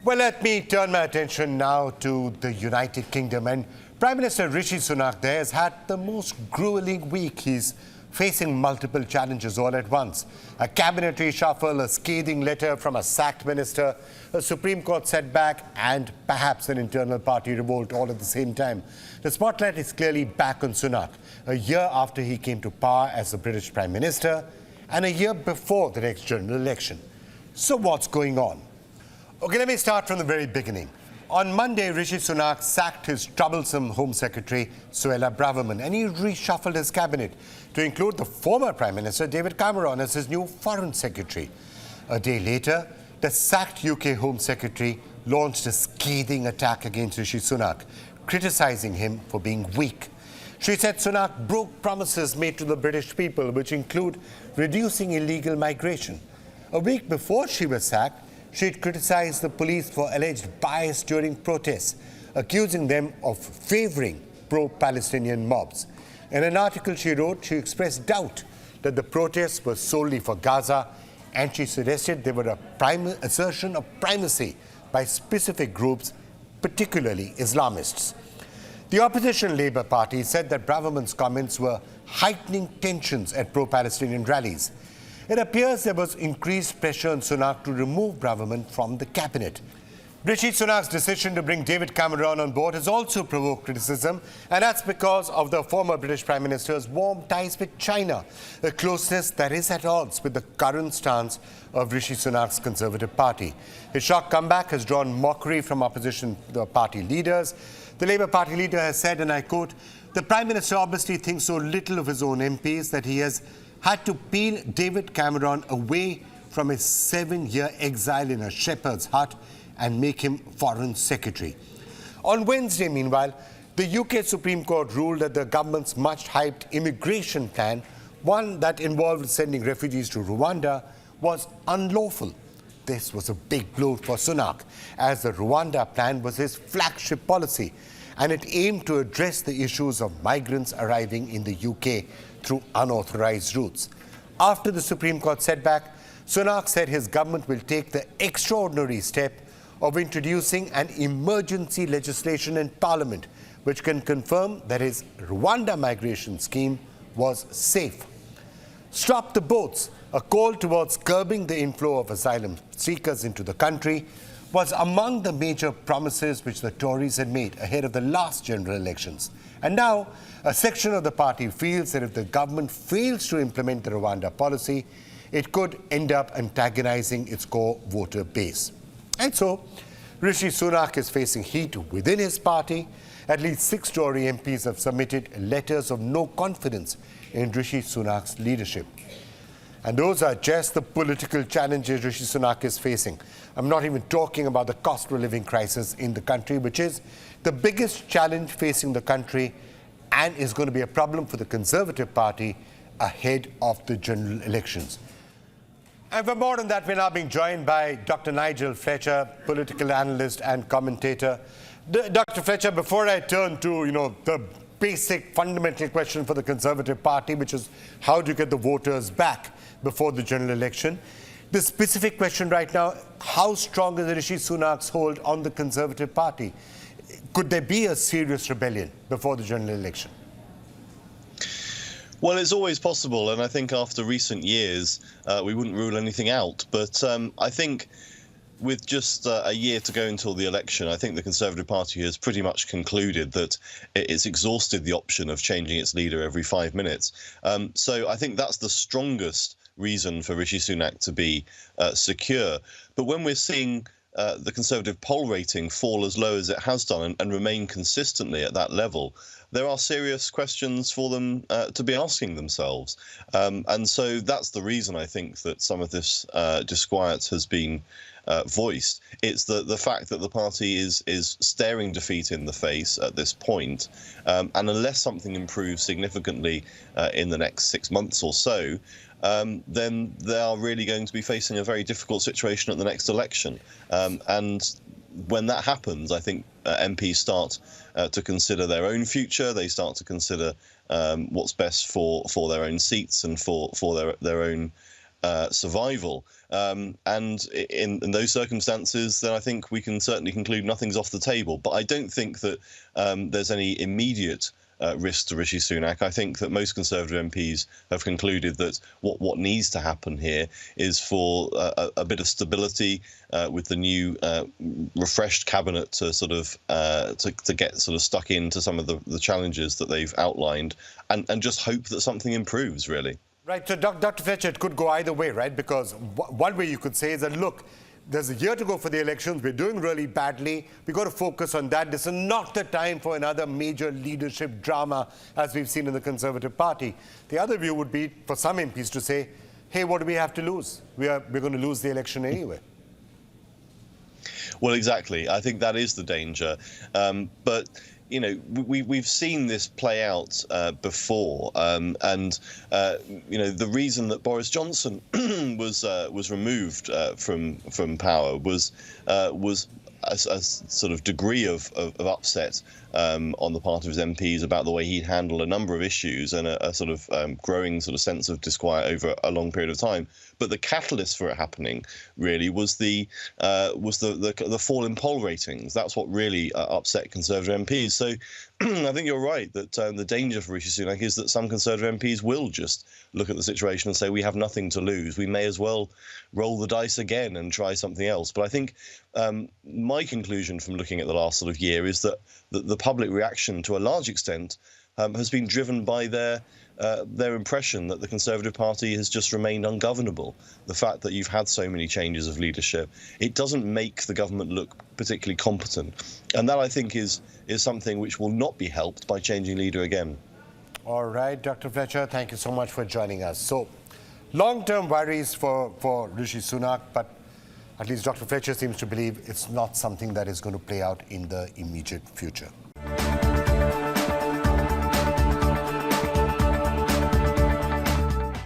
Well, let me turn my attention now to the United Kingdom. And Prime Minister Rishi Sunak there has had the most grueling week. He's facing multiple challenges all at once. A cabinet reshuffle, a scathing letter from a sacked minister, a Supreme Court setback, and perhaps an internal party revolt all at the same time. The spotlight is clearly back on Sunak, a year after he came to power as the British Prime Minister and a year before the next general election. So what's going on? Okay, let me start from the very beginning. On Monday, Rishi Sunak sacked his troublesome Home Secretary, Suella Braverman, and he reshuffled his cabinet to include the former Prime Minister, David Cameron, as his new Foreign Secretary. A day later, the sacked UK Home Secretary launched a scathing attack against Rishi Sunak, criticising him for being weak. She said Sunak broke promises made to the British people, which include reducing illegal migration. A week before she was sacked, she had criticised the police for alleged bias during protests, accusing them of favouring pro-Palestinian mobs. In an article she wrote, she expressed doubt that the protests were solely for Gaza, and she suggested they were an assertion of primacy by specific groups, particularly Islamists. The opposition Labour Party said that Braverman's comments were heightening tensions at pro-Palestinian rallies. It appears there was increased pressure on Sunak to remove Braverman from the cabinet. Rishi Sunak's decision to bring David Cameron on board has also provoked criticism, and that's because of the former British Prime Minister's warm ties with China, a closeness that is at odds with the current stance of Rishi Sunak's Conservative Party. His shock comeback has drawn mockery from opposition party leaders. The Labour Party leader has said, and I quote, "The Prime Minister obviously thinks so little of his own MPs that he has had to peel David Cameron away from his 7-year exile in a shepherd's hut and make him Foreign Secretary." On Wednesday, meanwhile, the UK Supreme Court ruled that the government's much-hyped immigration plan, one that involved sending refugees to Rwanda, was unlawful. This was a big blow for Sunak, as the Rwanda plan was his flagship policy, and it aimed to address the issues of migrants arriving in the UK through unauthorized routes. After the Supreme Court setback, Sunak said his government will take the extraordinary step of introducing an emergency legislation in Parliament, which can confirm that his Rwanda migration scheme was safe. Stop the boats, a call towards curbing the inflow of asylum seekers into the country, was among the major promises which the Tories had made ahead of the last general elections. And now, a section of the party feels that if the government fails to implement the Rwanda policy, it could end up antagonizing its core voter base. And so, Rishi Sunak is facing heat within his party. At least 6 Tory MPs have submitted letters of no confidence in Rishi Sunak's leadership. And those are just the political challenges Rishi Sunak is facing. I'm not even talking about the cost of living crisis in the country, which is the biggest challenge facing the country and is going to be a problem for the Conservative Party ahead of the general elections. And for more on that, we're now being joined by Dr. Nigel Fletcher, political analyst and commentator. Dr. Fletcher, before I turn to, the basic fundamental question for the Conservative Party, which is how do you get the voters back before the general election, the specific question right now, how strong is Rishi Sunak's hold on the Conservative Party? Could there be a serious rebellion before the general election? Well, it's always possible, and I think after recent years, we wouldn't rule anything out. But I think with just a year to go until the election, I think the Conservative Party has pretty much concluded that it's exhausted the option of changing its leader every 5 minutes. So I think that's the strongest reason for Rishi Sunak to be secure. But when we're seeing the Conservative poll rating fall as low as it has done and remain consistently at that level, there are serious questions for them to be asking themselves. And so that's the reason I think that some of this disquiet has been voiced. It's the fact that the party is staring defeat in the face at this point, and unless something improves significantly in the next 6 months or so, then they are really going to be facing a very difficult situation at the next election. And when that happens, I think MPs start to consider their own future. They start to consider what's best for their own seats and for their own survival. And in those circumstances, then I think we can certainly conclude nothing's off the table. But I don't think that there's any immediate risk to Rishi Sunak. I think that most Conservative MPs have concluded that what needs to happen here is for a bit of stability with the new refreshed cabinet to sort of to get sort of stuck into some of the challenges that they've outlined, and just hope that something improves, really. Right, so Dr. Fletcher, it could go either way, right? Because one way you could say is that, look, there's a year to go for the elections, we're doing really badly, we've got to focus on that. This is not the time for another major leadership drama, as we've seen in the Conservative Party. The other view would be for some MPs to say, hey, what do we have to lose? We're going to lose the election anyway. Well, exactly. I think that is the danger. But you know, we've seen this play out before, and you know, the reason that Boris Johnson was removed from power was a sort of degree of upset on the part of his MPs about the way he'd handled a number of issues, and a sort of growing sort of sense of disquiet over a long period of time. But the catalyst for it happening really was the fall in poll ratings. That's what really upset Conservative MPs. So I think you're right that the danger for Rishi Sunak is that some Conservative MPs will just look at the situation and say, we have nothing to lose. We may as well roll the dice again and try something else. But I think my conclusion from looking at the last sort of year is that the public reaction, to a large extent, has been driven by their impression that the Conservative Party has just remained ungovernable. The fact that you've had so many changes of leadership, it doesn't make the government look particularly competent. And that, I think, is something which will not be helped by changing leader again. All right, Dr. Fletcher, thank you so much for joining us. So, long-term worries for Rishi Sunak, but at least Dr. Fletcher seems to believe it's not something that is going to play out in the immediate future.